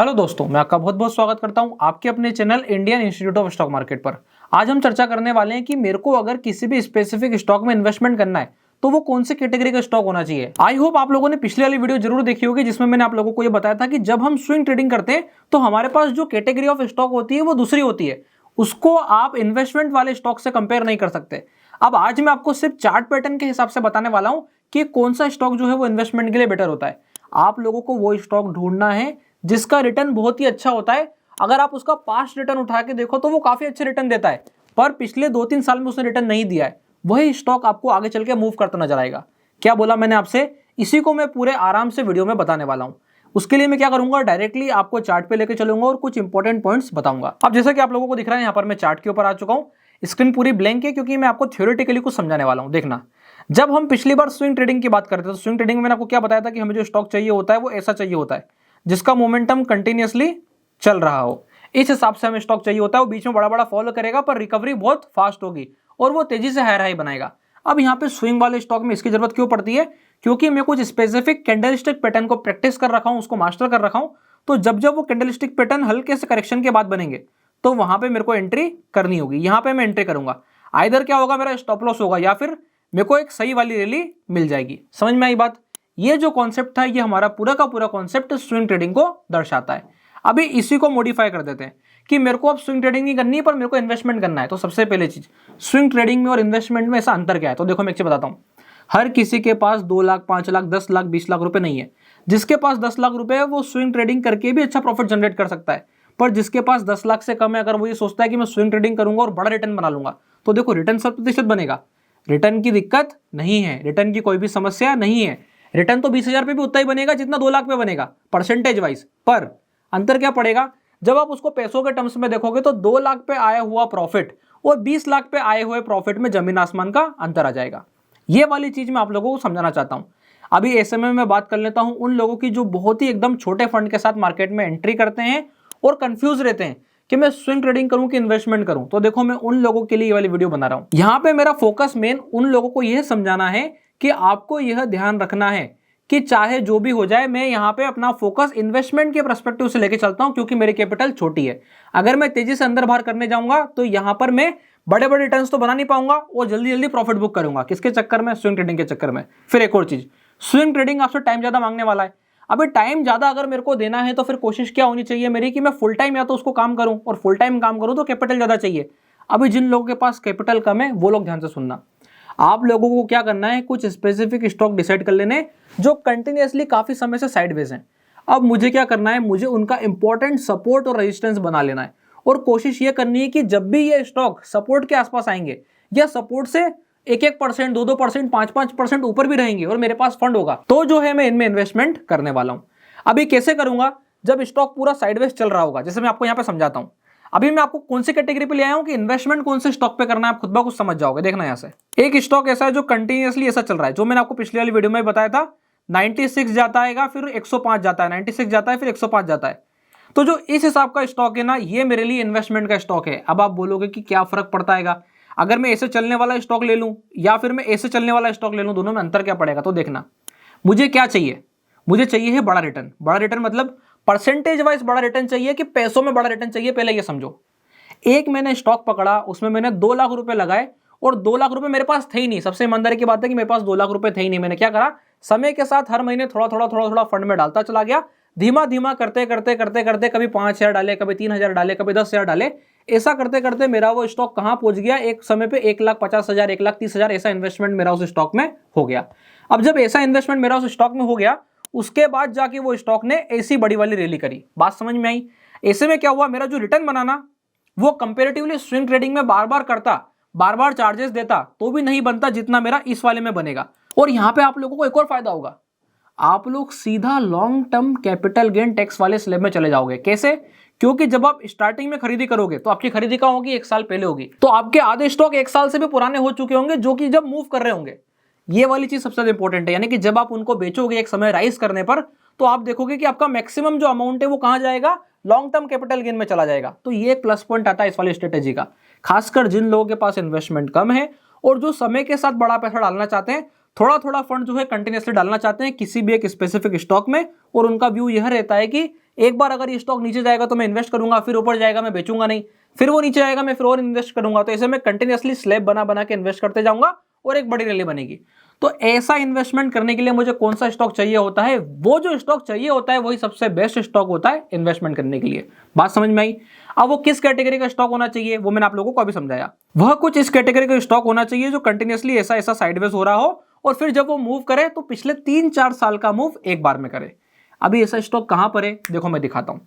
Hello दोस्तों, मैं आपका बहुत बहुत स्वागत करता हूं आपके अपने channel Indian institute of stock market पर। आज हम चर्चा करने वाले हैं कि मेरे को अगर किसी भी स्पेसिफिक स्टॉक में इन्वेस्टमेंट करना है तो वो कौन सी कैटेगरी का स्टॉक होना चाहिए। आई होप आप लोगों ने पिछली वाली वीडियो जरूर देखी होगी जिसमें मैंने आप लोगों को ये बताया था कि जब हम स्विंग ट्रेडिंग करते हैं तो हमारे पास जो कैटेगरी ऑफ स्टॉक होती है वो दूसरी होती है, उसको आप इन्वेस्टमेंट वाले स्टॉक से कंपेयर नहीं कर सकते। अब आज मैं आपको सिर्फ चार्ट पैटर्न के हिसाब से बताने वाला हूं कि कौन सा स्टॉक जो है वो इन्वेस्टमेंट के लिए बेटर होता है। आप लोगों को वो स्टॉक ढूंढना है जिसका रिटर्न बहुत ही अच्छा होता है। अगर आप उसका पास्ट रिटर्न उठा के देखो तो वो काफी अच्छे रिटर्न देता है, पर पिछले 2-3 साल में उसने रिटर्न नहीं दिया है, वही स्टॉक आपको आगे चल के मूव करता नजर आएगा। क्या बोला मैंने आपसे, इसी को मैं पूरे आराम से वीडियो में बताने वाला हूं। उसके लिए मैं क्या करूंगा, डायरेक्टली आपको चार्ट पे लेके चलूंगा और कुछ इंपॉर्टेंट पॉइंट्स बताऊंगा। अब जैसा कि आप लोगों को दिख रहा है, यहाँ पर मैं चार्ट के ऊपर आ चुका हूं। स्क्रीन पूरी ब्लैंक है क्योंकि मैं आपको थ्योरेटिकली कुछ समझाने वाला हूं। देखना, जब हम पिछली बार स्विंग ट्रेडिंग की बात करते थे तो स्विंग ट्रेडिंग में मैंने आपको क्या बताया था कि हमें जो स्टॉक चाहिए होता है वो ऐसा चाहिए होता है जिसका मोमेंटम कंटिन्यूअसली चल रहा हो। इस हिसाब से हमें स्टॉक चाहिए होता है। वो बीच में बड़ा बड़ा फॉलो करेगा पर रिकवरी बहुत फास्ट होगी और वो तेजी से हायर हाई बनाएगा। अब यहाँ पे स्विंग वाले स्टॉक में इसकी जरूरत क्यों पड़ती है, क्योंकि मैं कुछ स्पेसिफिक कैंडलस्टिक पैटर्न को प्रैक्टिस कर रखा हूं, उसको मास्टर कर रखा हूं। तो जब जब वो कैंडलस्टिक पैटर्न हल्के से करेक्शन के बाद बनेंगे तो वहां पे मेरे को एंट्री करनी होगी। यहां पे मैं एंट्री करूंगा, आइदर क्या होगा, मेरा स्टॉप लॉस होगा या फिर मेरे को एक सही वाली रैली मिल जाएगी। समझ में आई बात। ये जो कॉन्सेप्ट था ये हमारा पूरा का पूरा कॉन्सेप्ट स्विंग ट्रेडिंग को दर्शाता है। अभी इसी को मॉडिफाई कर देते हैं कि मेरे को अब स्विंग ट्रेडिंग नहीं करनी पर मेरे को इन्वेस्टमेंट करना है। तो सबसे पहले चीज, स्विंग ट्रेडिंग में और इन्वेस्टमेंट में ऐसा अंतर क्या है। तो देखो मैं एक चीज बताता हूं, हर किसी के पास 2 लाख, 5 लाख, 10 लाख, 20 लाख रुपए नहीं है। जिसके पास 10 लाख रुपए है वो स्विंग ट्रेडिंग करके भी अच्छा प्रॉफिट जनरेट कर सकता है, पर जिसके पास 10 लाख से कम है, अगर वो ये सोचता है कि मैं स्विंग ट्रेडिंग करूंगा और बड़ा रिटर्न बना लूंगा, तो देखो रिटर्न 100% बनेगा। रिटर्न की दिक्कत नहीं है, रिटर्न की कोई भी समस्या नहीं है। रिटर्न तो 20,000 पे भी उतना ही बनेगा जितना 2 लाख पे बनेगा परसेंटेज वाइज। पर अंतर क्या पड़ेगा, जब आप उसको पैसों के टर्म्स में देखोगे तो 2 लाख पे आया हुआ प्रॉफिट और 20 लाख पे आए हुए प्रॉफिट में जमीन आसमान का अंतर आ जाएगा। ये वाली चीज मैं आप लोगों को समझाना चाहता हूं। अभी ऐसे में मैं बात कर लेता हूं उन लोगों की जो बहुत ही एकदम छोटे फंड के साथ मार्केट में एंट्री करते हैं और कंफ्यूज रहते हैं कि मैं स्विंग ट्रेडिंग करूं कि इन्वेस्टमेंट करूं। तो देखो मैं उन लोगों के लिए ये वाली वीडियो बना रहा हूं। यहां पे मेरा फोकस मेन उन लोगों को यह समझाना है कि आपको यह ध्यान रखना है कि चाहे जो भी हो जाए, मैं यहां पे अपना फोकस इन्वेस्टमेंट के पर्सपेक्टिव से लेके चलता हूं क्योंकि मेरी कैपिटल छोटी है। अगर मैं तेजी से अंदर बाहर करने जाऊंगा तो यहां पर मैं बड़े बड़े रिटर्न्स तो बना नहीं पाऊंगा और जल्दी जल्दी प्रॉफिट बुक करूंगा। किसके चक्कर में, स्विंग ट्रेडिंग के चक्कर में। फिर एक और चीज, स्विंग ट्रेडिंग आपसे टाइम ज्यादा मांगने वाला है। अभी टाइम ज्यादा अगर मेरे को देना है तो फिर कोशिश क्या होनी चाहिए मेरी कि मैं फुल टाइम या तो उसको काम करूं, और फुल टाइम काम करूं तो कैपिटल ज्यादा चाहिए। अभी जिन लोगों के पास कैपिटल कम है वो लोग ध्यान से सुनना। आप लोगों को क्या करना है, कुछ स्पेसिफिक स्टॉक डिसाइड कर लेने जो कंटिन्यूअसली काफी समय से साइडवेज हैं। अब मुझे क्या करना है, मुझे उनका इंपॉर्टेंट सपोर्ट और रेजिस्टेंस बना लेना है और कोशिश ये करनी है कि जब भी ये स्टॉक सपोर्ट के आसपास आएंगे या सपोर्ट से 1-1%, 2-2%, 5-5% ऊपर भी रहेंगे और मेरे पास फंड होगा तो जो है मैं इनमें इन्वेस्टमेंट करने वाला हूं। अभी कैसे करूंगा, जब स्टॉक पूरा साइडवेज चल रहा होगा। जैसे मैं आपको यहां पे समझाता हूं। अभी मैं आपको कौन सी कैटेगरी पे ले आया हूं कि इन्वेस्टमेंट कौन से स्टॉक पे करना है, आप खुद ब खुद समझ जाओगे। देखना यहां से एक स्टॉक ऐसा है जो कंटिन्यूअसली ऐसा चल रहा है, जो मैंने आपको पिछली वाली वीडियो में बताया था। 96 जाता है, फिर 105 जाता है, 96 जाता है, फिर 105 जाता है। तो जो इस हिसाब का स्टॉक है ना, ये मेरे लिए इन्वेस्टमेंट का स्टॉक है। अब आप बोलोगे कि क्या फर्क पड़ता है, अगर मैं ऐसे चलने वाला स्टॉक ले लूं या फिर मैं ऐसे चलने वाला स्टॉक ले लूं, दोनों में अंतर क्या पड़ेगा। तो देखना, मुझे क्या चाहिए, मुझे चाहिए है बड़ा रिटर्न। बड़ा रिटर्न मतलब परसेंटेज वाइज बड़ा रिटर्न चाहिए कि पैसों में बड़ा रिटर्न चाहिए। पहले ये समझो, एक मैंने स्टॉक पकड़ा, उसमें मैंने 2 लाख रुपए लगाए और 2 लाख रुपए मेरे पास थे ही नहीं। सबसे ईमानदारी की बात है कि मेरे पास 2 लाख रुपए थे ही नहीं। मैंने क्या करा, समय के साथ हर महीने थोड़ा थोड़ा थोड़ा थोड़ा फंड में डालता चला गया, धीमा धीमा करते करते करते करते कभी 5,000 डाले, कभी 3,000 डाले, कभी 10,000 डाले। ऐसा करते करते मेरा वो स्टॉक कहां पहुंच गया, एक समय पे 1,50,000, 1,30,000 ऐसा इन्वेस्टमेंट मेरा उस स्टॉक में हो गया। अब जब ऐसा इन्वेस्टमेंट मेरा उस स्टॉक में हो गया, उसके बाद जाके वो स्टॉक ने ऐसी बड़ी वाली रैली करी। बात समझ में आई। ऐसे में क्या हुआ, मेरा जो रिटर्न बनाना वो कंपेरेटिवली स्विंग ट्रेडिंग में बार बार करता, बार बार चार्जेस देता तो भी नहीं बनता जितना मेरा इस वाले में बनेगा। और यहां पे आप लोगों को एक और फायदा होगा, आप लोग सीधा long term capital gain tax वाले स्लैब में चले जाओगे। कैसे, क्योंकि जब आप स्टार्टिंग में खरीदी करोगे तो आपकी खरीदी कहाँ होगी, 1 साल पहले होगी, तो आपके आधे स्टॉक 1 साल से भी पुराने हो चुके होंगे जो कि जब मूव कर रहे होंगे। ये वाली चीज सबसे इंपॉर्टेंट है, यानी कि जब आप उनको बेचोगे एक समय राइज करने पर, तो आप देखोगे कि आपका मैक्सिमम जो अमाउंट है वो कहां जाएगा, लॉन्ग टर्म कैपिटल गेन में चला जाएगा। तो ये एक प्लस पॉइंट आता है इस वाली स्ट्रेटेजी का, खासकर जिन लोगों के पास इन्वेस्टमेंट कम है और जो समय के साथ बड़ा पैसा डालना चाहते हैं, थोड़ा थोड़ा फंड जो है कंटिन्यूअसली डालना चाहते हैं किसी भी एक स्पेसिफिक स्टॉक में, और उनका व्यू यह रहता है कि एक बार अगर ये स्टॉक नीचे जाएगा तो मैं इन्वेस्ट करूंगा, फिर ऊपर जाएगा मैं बेचूंगा नहीं, फिर वो नीचे आएगा मैं फिर और इन्वेस्ट करूंगा। तो ऐसे मैं कंटिन्यूअसली स्लैब बना बना के इन्वेस्ट करते जाऊंगा और एक बड़ी रैली बनेगी। तो ऐसा इन्वेस्टमेंट करने के लिए मुझे कौन सा स्टॉक चाहिए होता है, वो जो स्टॉक चाहिए होता है वही सबसे बेस्ट स्टॉक होता है इन्वेस्टमेंट करने के लिए। बात समझ में आई? अब वो किस कैटेगरी का स्टॉक होना चाहिए वो मैंने आप लोगों को अभी समझाया। वह कुछ इस कैटेगरी का स्टॉक होना चाहिए जो कंटिन्यूअसली ऐसा ऐसा साइडवेज हो रहा हो और फिर जब वो मूव करे तो पिछले 3-4 साल का मूव एक बार में करे। अभी ऐसा स्टॉक कहां पर है देखो मैं दिखाता हूं।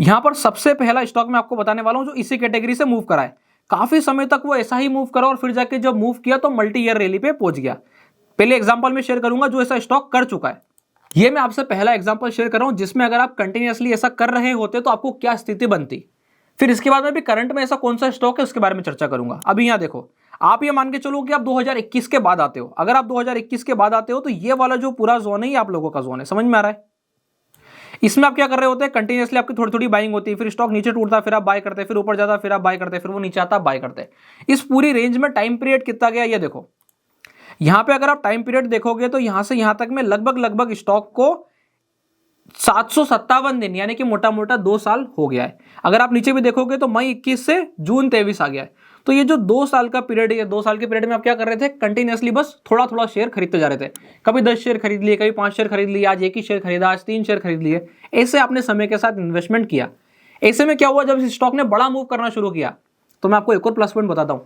यहां पर सबसे पहला स्टॉक मैं आपको बताने वाला हूं जो इसी कैटेगरी से मूव करा है। काफी समय तक वो ऐसा ही मूव करा और फिर जाके जब मूव किया तो मल्टी ईयर रैली पे पहुंच गया। पहले एग्जांपल में शेयर करूंगा जो ऐसा स्टॉक कर चुका है। ये मैं आपसे पहला एग्जांपल शेयर कर रहा हूं जिसमें अगर आप कंटिन्यूअसली ऐसा कर रहे होते तो आपको क्या स्थिति बनती। फिर इसके बाद में भी करंट में ऐसा कौन सा स्टॉक है उसके बारे में चर्चा करूंगा। अभी यहां देखो, आप ये मान के चलो कि आप 2021 के बाद आते हो। अगर आप 2021 के बाद आते हो तो ये वाला जो पूरा जोन है ये आप लोगों का जोन है। समझ में आ रहा है? इसमें आप क्या कर रहे होते हैं, कंटिन्यूअसली आपकी थोड़ी थोड़ी बाइंग होती है, फिर स्टॉक नीचे टूटता फिर आप बाय करते, फिर ऊपर जाता फिर आप बाय करते, फिर वो नीचे आता बाय करते। इस पूरी रेंज में टाइम पीरियड कितना गया ये देखो। यहां पे अगर आप टाइम पीरियड देखोगे तो यहां से यहां तक में लगभग स्टॉक को 757 दिन यानी कि मोटा मोटा 2 साल हो गया है। अगर आप नीचे भी देखोगे तो मई 21 से जून 23 आ गया है। तो ये जो 2 साल का पीरियड है, 2 साल के पीरियड में आप क्या कर रहे थे, कंटिन्यूअसली बस थोड़ा थोड़ा शेयर खरीदते जा रहे थे। कभी 10 शेयर खरीद लिए, कभी 5 शेयर खरीद लिए, आज 1 ही शेयर खरीदा, आज 3 शेयर खरीद लिए। ऐसे आपने समय के साथ इन्वेस्टमेंट किया। ऐसे में क्या हुआ, जब इस स्टॉक ने बड़ा मूव करना शुरू किया तो मैं आपको एक और प्लस पॉइंट बताता हूं।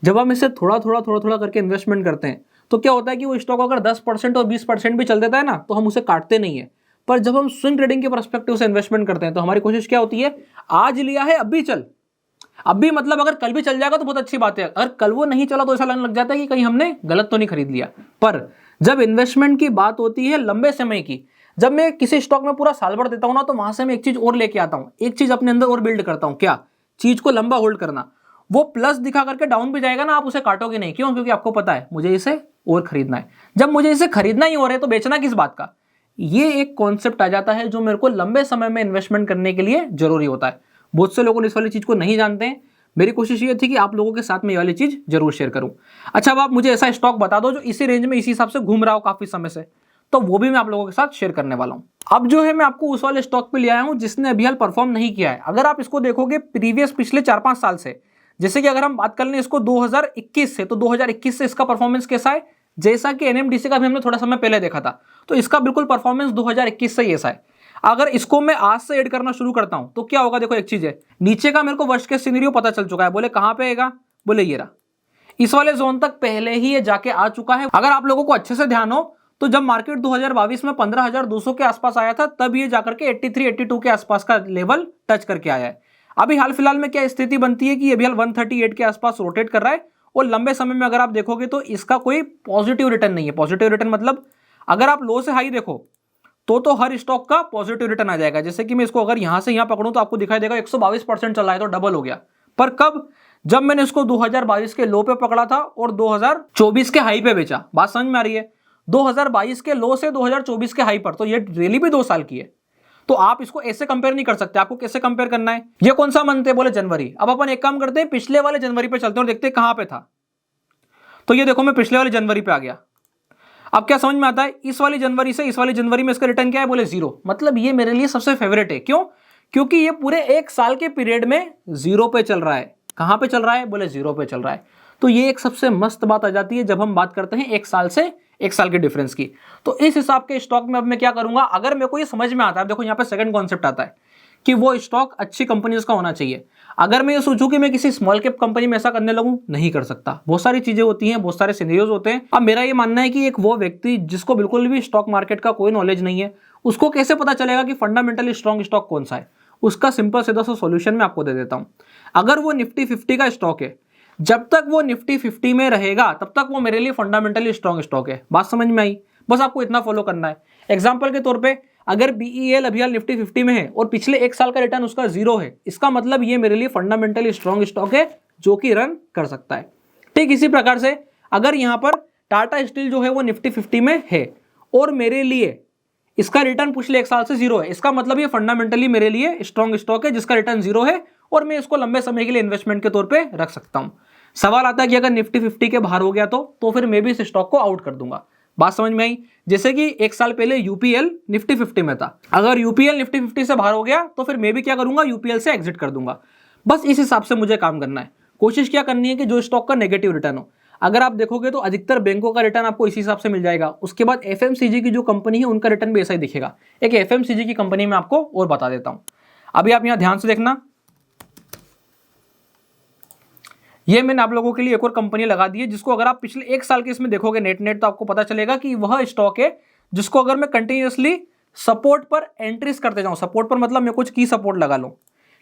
जब हम इसे थोड़ा थोड़ा करके इन्वेस्टमेंट करते हैं तो क्या होता है कि वो स्टॉक अगर 10% और 20% भी चल देता है ना तो हम उसे काटते नहीं है। पर जब हम स्विंग ट्रेडिंग के पर्सपेक्टिव से इन्वेस्टमेंट करते हैं तो हमारी कोशिश क्या होती है, आज लिया है अभी चल, अभी मतलब अगर कल भी चल जाएगा तो बहुत अच्छी बात है, अगर कल वो नहीं चला तो ऐसा लगने लग जाता है कि कहीं हमने गलत तो नहीं खरीद लिया। पर जब इन्वेस्टमेंट की बात होती है लंबे समय की, जब मैं किसी स्टॉक में पूरा साल भर देता हूं ना तो वहां से मैं एक चीज और लेके आता हूं, एक चीज अपने अंदर और बिल्ड करता हूं। क्या चीज को लंबा होल्ड करना। वो प्लस दिखा करके डाउन भी जाएगा ना, आप उसे काटोगे नहीं। क्यों? क्योंकि आपको पता है मुझे इसे और खरीदना है। जब मुझे इसे खरीदना ही हो रहा है तो बेचना किस बात का। ये एक कॉन्सेप्ट आ जाता है जो मेरे को लंबे समय में इन्वेस्टमेंट करने के लिए जरूरी होता है। बहुत से लोग इस वाली चीज को नहीं जानते हैं। मेरी कोशिश ये थी कि आप लोगों के साथ में ये वाली चीज जरूर शेयर करूं। अच्छा, अब आप मुझे ऐसा स्टॉक बता दो जो इसी रेंज में इसी हिसाब से घूम रहा हो काफी समय से, तो वो भी मैं आप लोगों के साथ शेयर करने वाला हूं। अब जो है मैं आपको उस वाले स्टॉक पे ले आया हूं जिसने अभी हाल परफॉर्म नहीं किया है। अगर आप इसको देखोगे प्रीवियस पिछले 4-5 साल से, जैसे कि अगर हम बात कर लें इसको 2021 से, तो 2021 से इसका परफॉर्मेंस कैसा है, जैसा कि एनएमडीसी का भी हमने थोड़ा समय पहले देखा था, तो इसका बिल्कुल परफॉर्मेंस 2021 से ही ऐसा है। अगर इसको मैं आज से ऐड करना शुरू करता हूं तो क्या होगा, देखो एक चीज है, नीचे का मेरे को वर्स्ट केस सिनेरियो पता चल चुका है। बोले कहां पे आएगा, बोले ये रहा, इस वाले जोन तक पहले ही ये जाके आ चुका है। अगर आप लोगों को अच्छे से ध्यान हो तो जब मार्केट 2022 में 15,200 के आसपास आया था तब ये जाकर के 83-82 के आसपास का लेवल टच करके आया है। अभी हाल फिलहाल में क्या स्थिति बनती है कि ये भी हाल 138 के आसपास रोटेट कर रहा है और लंबे समय में अगर आप देखोगे तो इसका कोई पॉजिटिव रिटर्न नहीं है। पॉजिटिव रिटर्न मतलब अगर आप लो से हाई देखो तो हर स्टॉक का पॉजिटिव रिटर्न आ जाएगा। जैसे कि मैं इसको अगर यहां से यहां पकड़ूं तो आपको दिखाई देगा 122% चल रहा है, तो डबल हो गया। पर कब, जब मैंने इसको 2022 के लो पे पकड़ा था और 2024 के हाई पे बेचा। बात समझ में आ रही है? 2022 के लो से 2024 के हाई पर, तो ये रैली भी 2 साल की है। तो आप इसको ऐसे कंपेयर नहीं कर सकते। आपको कैसे कंपेयर करना है, ये कौन सा मंथ है, बोले जनवरी। अब अपन एक काम करते हैं, पिछले वाले जनवरी पे चलते हैं और देखते हैं कहां पे था। तो ये देखो मैं पिछले वाले जनवरी पे आ गया। अब क्या समझ में आता है, इस वाली जनवरी से इस वाली जनवरी में इसका रिटर्न क्या है, बोले 0। मतलब ये मेरे लिए सबसे फेवरेट है। क्यों? क्योंकि ये पूरे 1 साल के पीरियड में 0 पे चल रहा है। कहां पे चल रहा है, बोले 0 पे चल रहा है। तो ये एक सबसे मस्त बात आ जाती है जब हम बात करते हैं 1 साल से 1 साल के डिफरेंस की। तो इस हिसाब के स्टॉक में अब मैं क्या करूंगा, अगर मेरे को ये समझ में आता है, देखो यहां पे सेकंड कॉन्सेप्ट आता है कि वो स्टॉक अच्छी कंपनीज का होना चाहिए। अगर मैं ये सोचूं कि मैं किसी स्मॉल कैप कंपनी में ऐसा करने लगूं, नहीं कर सकता। बहुत सारी चीजें होती हैं, बहुत सारे सिनेरियोज होते हैं। अब मेरा ये मानना है कि एक वो व्यक्ति जिसको बिल्कुल भी स्टॉक मार्केट का कोई नॉलेज नहीं है, उसको कैसे पता चलेगा कि फंडामेंटली स्ट्रॉन्ग स्टॉक कौन सा है। उसका सिंपल सीधा सा सॉल्यूशन मैं आपको दे देता हूं। अगर वो निफ्टी 50 का स्टॉक है, जब तक वो निफ्टी 50 में रहेगा तब तक वो मेरे लिए फंडामेंटली स्ट्रॉन्ग स्टॉक है। बात समझ में आई? बस आपको इतना फॉलो करना है। एग्जांपल के तौर पे अगर बीईएल अभी निफ्टी 50 में है और पिछले 1 साल का रिटर्न उसका 0 है, इसका मतलब ये मेरे लिए फंडामेंटली स्ट्रॉन्ग स्टॉक है जो कि रन कर सकता है। ठीक इसी प्रकार से अगर यहां पर टाटा स्टील जो है वो निफ्टी 50 में है और मेरे लिए इसका रिटर्न पिछले 1 साल से 0 है, इसका मतलब ये फंडामेंटली मेरे लिए स्ट्रॉन्ग स्टॉक है जिसका रिटर्न 0 है और मैं इसको लंबे समय के लिए इन्वेस्टमेंट के तौर पे रख सकता हूं। सवाल आता है कि अगर निफ्टी 50 के बाहर हो गया तो फिर मैं भी इस स्टॉक को आउट कर दूंगा। बात समझ में आई? जैसे कि एक साल पहले यूपीएल निफ्टी 50 में था, अगर यूपीएल निफ्टी 50 से बाहर हो गया तो फिर मैं भी क्या करूंगा, यूपीएल से एग्जिट कर दूंगा। बस इस हिसाब से मुझे काम करना है। कोशिश क्या करनी है कि जो स्टॉक का नेगेटिव रिटर्न हो। अगर आप देखोगे तो अधिकतर बैंकों का रिटर्न आपको इसी हिसाब से मिल जाएगा। उसके बाद एफएमसीजी की जो कंपनी है उनका रिटर्न भी ऐसा ही दिखेगा। एक एफएमसीजी की कंपनी में आपको और बता देता हूं, अभी आप यहां ध्यान से देखना, ये मैंने आप लोगों के लिए एक और कंपनी लगा दी है जिसको अगर आप पिछले एक साल के इसमें देखोगे नेट तो आपको पता चलेगा कि वह स्टॉक है जिसको अगर मैं कंटिन्यूअसली सपोर्ट पर एंट्रीज करते जाऊं, सपोर्ट पर मतलब मैं कुछ की सपोर्ट लगा लूं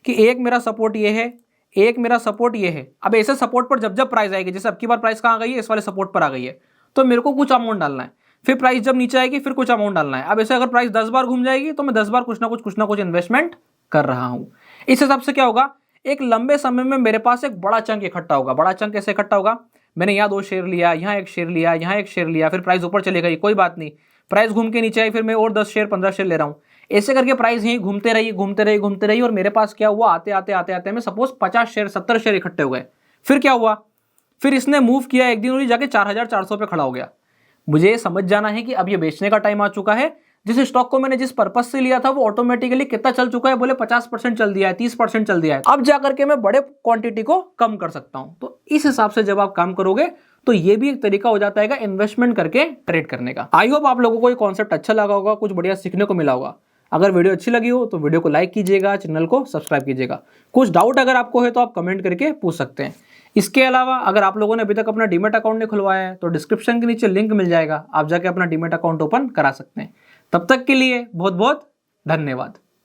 कि एक मेरा सपोर्ट ये है, एक मेरा सपोर्ट ये है। अब ऐसे सपोर्ट पर जब जब प्राइस आएगी, जैसे अब की बार प्राइस कहां गई है, इस वाले सपोर्ट पर आ गई है, तो मेरे को कुछ अमाउंट डालना है। फिर प्राइस जब नीचे आएगी फिर कुछ अमाउंट डालना है। अब ऐसे अगर प्राइस 10 बार घूम जाएगी तो मैं 10 बार कुछ ना कुछ इन्वेस्टमेंट कर रहा हूं। इस हिसाब से क्या होगा, एक लंबे समय में मेरे पास एक बड़ा चंक इकट्ठा होगा। बड़ा चंक कैसे इकट्ठा होगा, मैंने यहाँ 2 शेयर लिया, यहाँ 1 शेयर लिया, यहाँ 1 शेयर लिया, फिर प्राइस ऊपर चले गई, कोई बात नहीं, प्राइस घूम के नीचे आई, फिर मैं और 10 शेयर 15 शेयर ले रहा हूँ। ऐसे करके प्राइस यहीं घूमते रही और मेरे पास क्या हुआ, आते आते मैं सपोज 50 शेयर 70 शेयर इकट्ठे हो गए। फिर क्या हुआ, फिर इसने मूव किया एक दिन और जाके 4400 पे खड़ा हो गया। मुझे समझ जाना है कि अब ये बेचने का टाइम आ चुका है। जिस स्टॉक को मैंने जिस पर्पस से लिया था वो ऑटोमेटिकली कितना चल चुका है, बोले 50% चल दिया है, 30% चल दिया है। अब जाकर के मैं बड़े क्वांटिटी को कम कर सकता हूं। तो इस हिसाब से जब आप काम करोगे तो ये भी एक तरीका हो जाता है इन्वेस्टमेंट करके ट्रेड करने का। आई होप आप लोगों को ये कॉन्सेप्ट अच्छा लगा होगा, कुछ बढ़िया सीखने को मिला होगा। अगर वीडियो अच्छी लगी हो तो वीडियो को लाइक कीजिएगा, चैनल को सब्सक्राइब कीजिएगा। कुछ डाउट अगर आपको है तो आप कमेंट करके पूछ सकते हैं। इसके अलावा अगर आप लोगों ने अभी तक अपना डीमैट अकाउंट नहीं खुलवाया है तो डिस्क्रिप्शन के नीचे लिंक मिल जाएगा, आप जाके अपना डीमैट अकाउंट ओपन करा सकते हैं। तब तक के लिए बहुत बहुत धन्यवाद।